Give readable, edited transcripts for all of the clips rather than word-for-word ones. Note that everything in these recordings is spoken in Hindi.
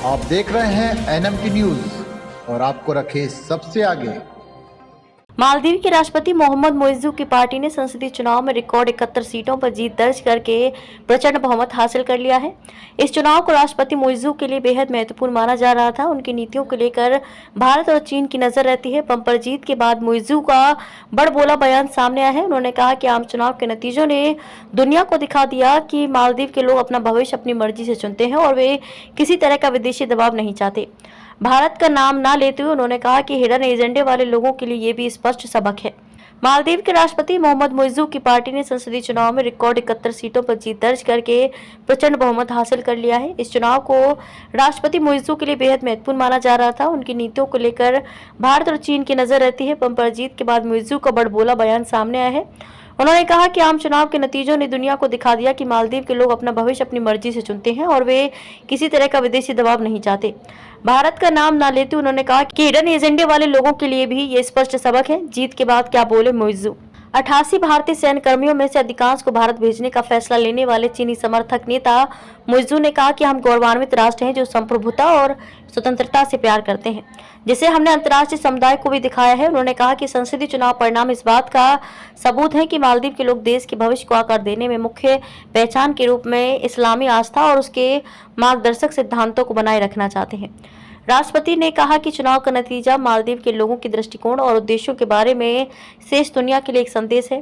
आप देख रहे हैं एनएमटी न्यूज और आपको रखे सबसे आगे। मालदीव के राष्ट्रपति मोहम्मद मोइज़ू की पार्टी ने संसदीय चुनाव में रिकॉर्ड 71 सीटों पर जीत दर्ज करके प्रचंड बहुमत हासिल कर लिया है। इस चुनाव को राष्ट्रपति मोइज़ू के लिए बेहद महत्वपूर्ण माना जा रहा था। उनकी नीतियों को लेकर भारत और चीन की नजर रहती है। बम्पर जीत के बाद मोइज़ू का बड़बोला बयान सामने आया है। उन्होंने कहा कि आम चुनाव के नतीजों ने दुनिया को दिखा दिया कि मालदीव के लोग अपना भविष्य अपनी मर्जी से चुनते हैं और वे किसी तरह का विदेशी दबाव नहीं चाहते। भारत का नाम ना लेते हुए उन्होंने कहा कि हिडन एजेंडे वाले लोगों के लिए ये भी स्पष्ट सबक है। मालदीव के राष्ट्रपति मोहम्मद मोइज़ू की पार्टी ने संसदीय चुनाव में रिकॉर्ड 71 सीटों पर जीत दर्ज करके प्रचंड बहुमत हासिल कर लिया है। इस चुनाव को राष्ट्रपति मोइज़ू के लिए बेहद महत्वपूर्ण माना जा रहा था। उनकी नीतियों को लेकर भारत और चीन की नजर रहती है। बम्पर जीत के बाद मोइज़ू का बड़बोला बयान सामने आया है। उन्होंने कहा कि आम चुनाव के नतीजों ने दुनिया को दिखा दिया कि मालदीव के लोग अपना भविष्य अपनी मर्जी से चुनते हैं और वे किसी तरह का विदेशी दबाव नहीं चाहते। भारत का नाम ना लेते उन्होंने कहा कि हिडन एजेंडे वाले लोगों के लिए भी ये स्पष्ट सबक है। जीत के बाद क्या बोले मोइज़ू। 88 भारतीय सैन्य कर्मियों में से अधिकांश को भारत भेजने का फैसला लेने वाले चीनी समर्थक नेता मोइज़ू ने कहा कि हम गौरवान्वित राष्ट्र हैं जो संप्रभुता और स्वतंत्रता से प्यार करते हैं, जिसे हमने अंतर्राष्ट्रीय समुदाय को भी दिखाया है। उन्होंने कहा कि संसदीय चुनाव परिणाम इस बात का सबूत है कि मालदीव के लोग देश के भविष्य को आकार देने में मुख्य पहचान के रूप में इस्लामी आस्था और उसके मार्गदर्शक सिद्धांतों को बनाए रखना चाहते हैं। राष्ट्रपति ने कहा कि चुनाव का नतीजा मालदीव के लोगों के दृष्टिकोण और उद्देश्यों के बारे में शेष दुनिया के लिए एक संदेश है।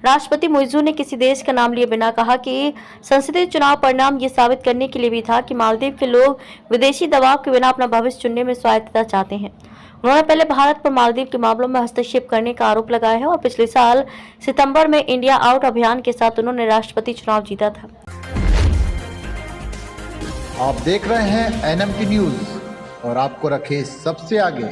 राष्ट्रपति मोइज़ू ने किसी देश का नाम लिए बिना कहा कि संसदीय चुनाव परिणाम ये साबित करने के लिए भी था कि मालदीव के लोग विदेशी दबाव के बिना अपना भविष्य चुनने में स्वायत्तता चाहते हैं। उन्होंने पहले भारत पर मालदीव के मामलों में हस्तक्षेप करने का आरोप लगाया है और पिछले साल सितंबर में इंडिया आउट अभियान के साथ उन्होंने राष्ट्रपति चुनाव जीता था। आप देख रहे हैं एनएमटी न्यूज और आपको रखे सबसे आगे।